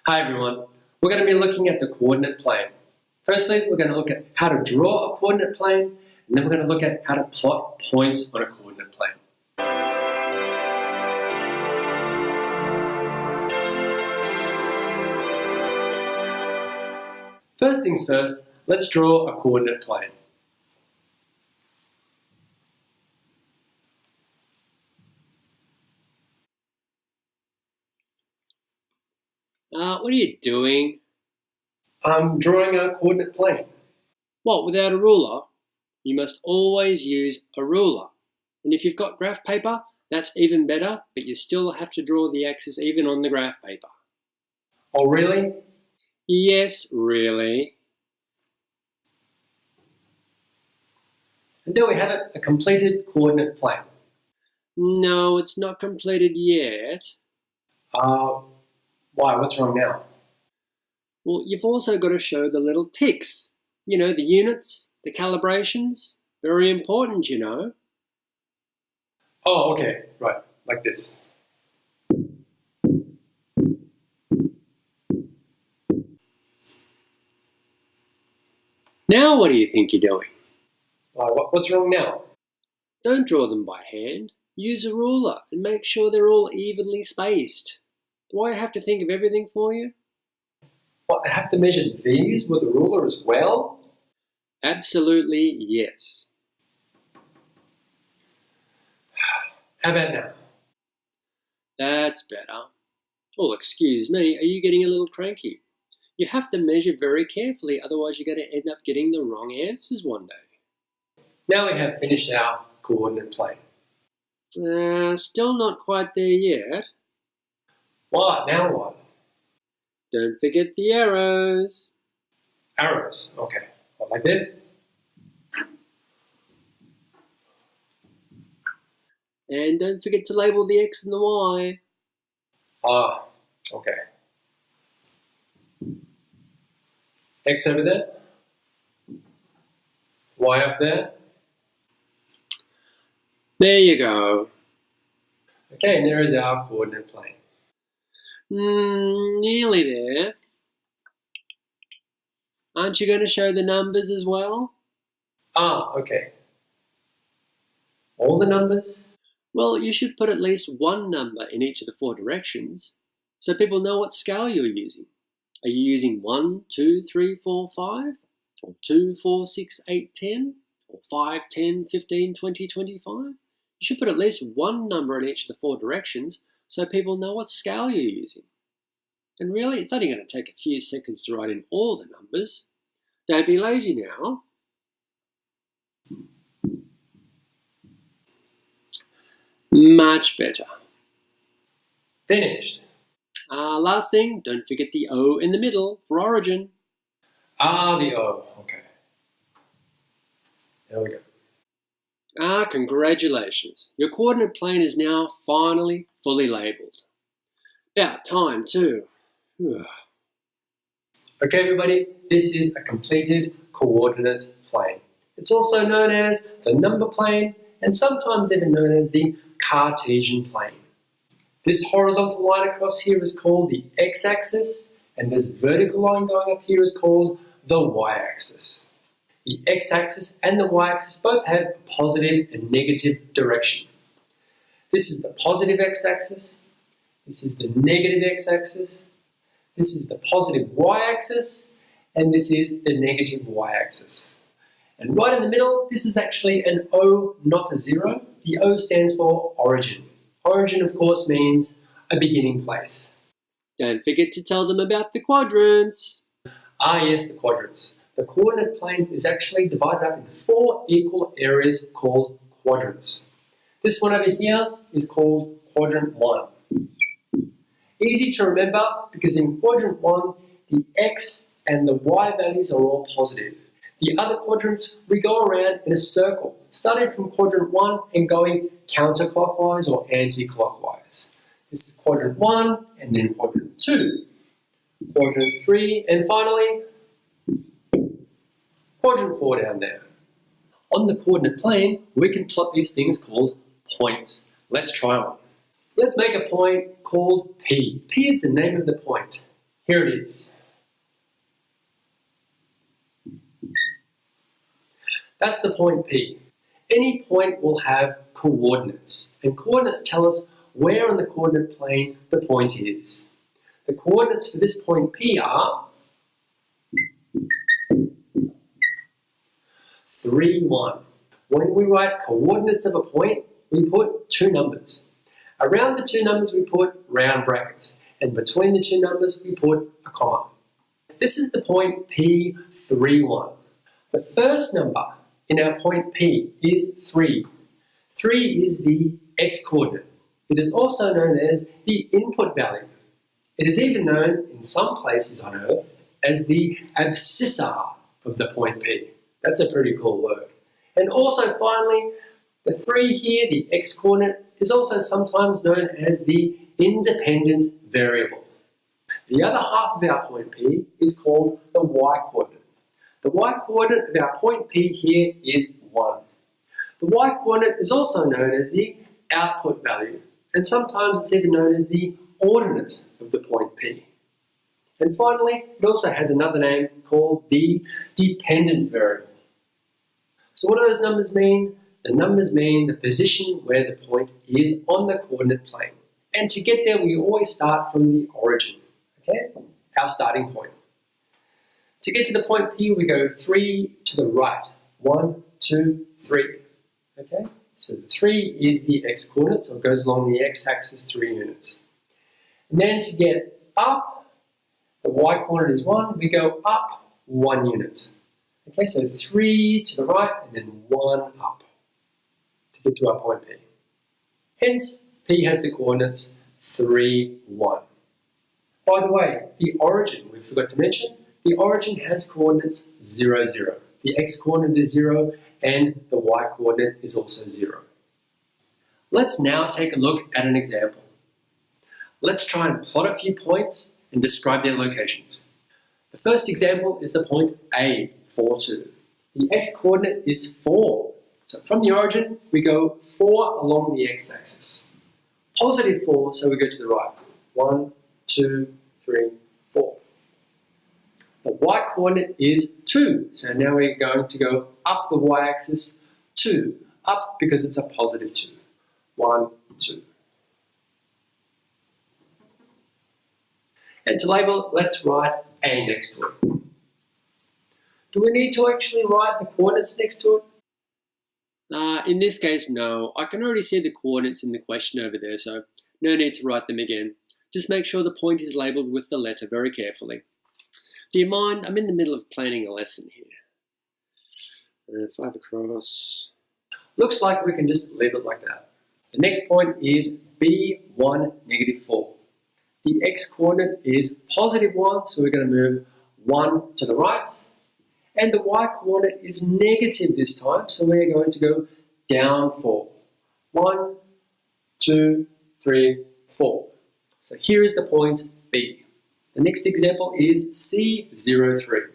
Hi everyone, we're going to be looking at the coordinate plane. Firstly, we're going to look at how to draw a coordinate plane, and then we're going to look at how to plot points on a coordinate plane. First things first, let's draw a coordinate plane. What are you doing? I'm drawing a coordinate plane. What, without a ruler? You must always use a ruler. And if you've got graph paper, that's even better, but you still have to draw the axis even on the graph paper. Oh really? Yes, really. And there we have it, a completed coordinate plane. No, it's not completed yet. Why? What's wrong now? Well, you've also got to show the little ticks. You know, the units, the calibrations. Very important, you know. Oh, okay, right, like this. Now what do you think you're doing? What's wrong now? Don't draw them by hand. Use a ruler and make sure they're all evenly spaced. Do I have to think of everything for you? What, I have to measure these with a ruler as well? Absolutely yes. How about now? That's better. Oh, excuse me, are you getting a little cranky? You have to measure very carefully, otherwise you're going to end up getting the wrong answers one day. Now we have finished our coordinate plane. Still not quite there yet. What? Now what? Don't forget the arrows. Arrows. Okay. Like this? And don't forget to label the X and the Y. Okay. X over there. Y up there. There you go. Okay, and there is our coordinate plane. Nearly there. Aren't you going to show the numbers as well? Okay. All the numbers? Well, you should put at least one number in each of the four directions, so people know what scale you're using. Are you using 1, 2, 3, 4, 5? Or 2, 4, 6, 8, 10? Or 5, 10, 15, 20, 25? You should put at least one number in each of the four directions so people know what scale you're using. And really, it's only going to take a few seconds to write in all the numbers. Don't be lazy now. Much better. Finished. Last thing, don't forget the O in the middle for origin. The O. Okay. There we go. Congratulations. Your coordinate plane is now finally fully labelled. About time too. Okay everybody, this is a completed coordinate plane. It's also known as the number plane and sometimes even known as the Cartesian plane. This horizontal line across here is called the x-axis, and this vertical line going up here is called the y-axis. The x-axis and the y-axis both have positive and negative direction. This is the positive x-axis, this is the negative x-axis, this is the positive y-axis, and this is the negative y-axis. And right in the middle, this is actually an O, not a zero. The O stands for origin. Origin, of course, means a beginning place. Don't forget to tell them about the quadrants. Yes, the quadrants. The coordinate plane is actually divided up into 4 equal areas called quadrants. This one over here is called quadrant 1. Easy to remember because in quadrant 1, the x and the y values are all positive. The other quadrants, we go around in a circle, starting from quadrant 1 and going counterclockwise or anti-clockwise. This is quadrant 1 and then quadrant 2, quadrant 3, and finally quadrant 4 down there. On the coordinate plane, we can plot these things called points. Let's try one. Let's make a point called P. P is the name of the point. Here it is. That's the point P. Any point will have coordinates, and coordinates tell us where on the coordinate plane the point is. The coordinates for this point P are 3, 1. When we write coordinates of a point, we put two numbers. Around the two numbers we put round brackets, and between the two numbers we put a comma. This is the point P, 3, 1. The first number in our point P is 3. 3 is the x-coordinate. It is also known as the input value. It is even known in some places on Earth as the abscissa of the point P. That's a pretty cool word. And also finally, the 3 here, the x-coordinate, is also sometimes known as the independent variable. The other half of our point P is called the y-coordinate. The y-coordinate of our point P here is 1. The y-coordinate is also known as the output value, and sometimes it's even known as the ordinate of the point P. And finally, it also has another name called the dependent variable. So what do those numbers mean? The numbers mean the position where the point is on the coordinate plane. And to get there, we always start from the origin, okay? Our starting point. To get to the point P, we go 3 to the right. 1, 2, 3, okay? So the 3 is the x-coordinate, so it goes along the x-axis 3 units. And then to get up, the y-coordinate is 1, we go up 1 unit. Okay, so 3 to the right and then 1 up to get to our point P. Hence, P has the coordinates 3, 1. By the way, the origin, we forgot to mention, the origin has coordinates 0, 0. The x-coordinate is 0 and the y-coordinate is also 0. Let's now take a look at an example. Let's try and plot a few points and describe their locations. The first example is the point A, 4, 2. The x-coordinate is 4. So from the origin, we go 4 along the x-axis. Positive 4, so we go to the right. 1, 2, 3, 4. The y-coordinate is 2. So now we're going to go up the y-axis 2. Up because it's a positive 2. 1, 2. And to label, let's write A next to it. Do we need to actually write the coordinates next to it? In this case, no. I can already see the coordinates in the question over there, so no need to write them again. Just make sure the point is labelled with the letter very carefully. Do you mind? I'm in the middle of planning a lesson here. 5 across. Looks like we can just leave it like that. The next point is B1, negative 4. The x-coordinate is positive 1, so we're going to move 1 to the right. And the y-coordinate is negative this time, so we're going to go down 4. 1, 2, 3, 4. So here is the point B. The next example is C03.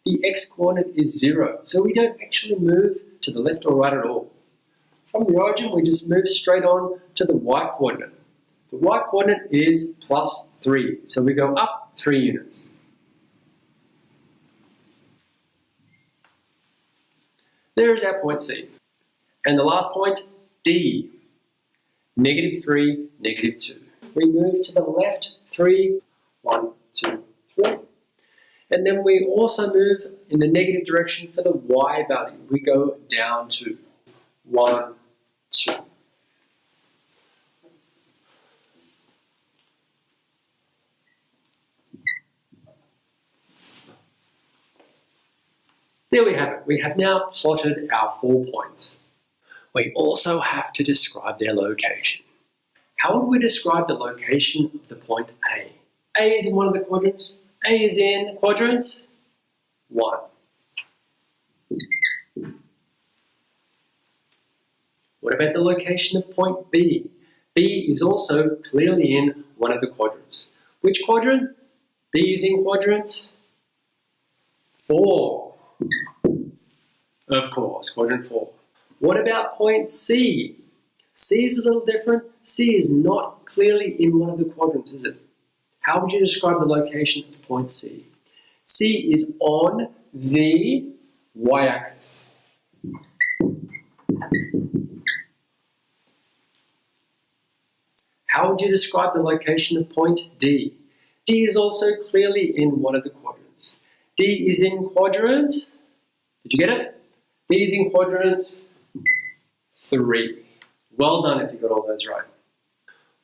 The x-coordinate is 0, so we don't actually move to the left or right at all. From the origin, we just move straight on to the y-coordinate. The y-coordinate is plus 3, so we go up 3 units. There is our point C. And the last point, D, negative 3, negative 2. We move to the left 3, 1, 2, 3. And then we also move in the negative direction for the y value. We go down 2, 1, 2. There we have it. We have now plotted our 4 points. We also have to describe their location. How would we describe the location of the point A? A is in one of the quadrants. A is in quadrant 1. What about the location of point B? B is also clearly in one of the quadrants. Which quadrant? B is in quadrant 4. Of course, quadrant 4. What about point C? C is a little different. C is not clearly in one of the quadrants, is it? How would you describe the location of point C? C is on the y-axis. How would you describe the location of point D? D is also clearly in one of the quadrants. D is in quadrant, did you get it? D is in quadrant 3. Well done if you got all those right.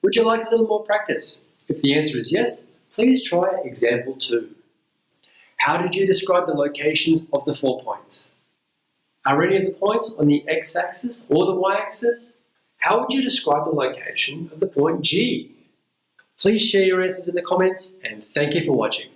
Would you like a little more practice? If the answer is yes, please try example 2. How did you describe the locations of the 4 points? Are any of the points on the x-axis or the y-axis? How would you describe the location of the point G? Please share your answers in the comments, and thank you for watching.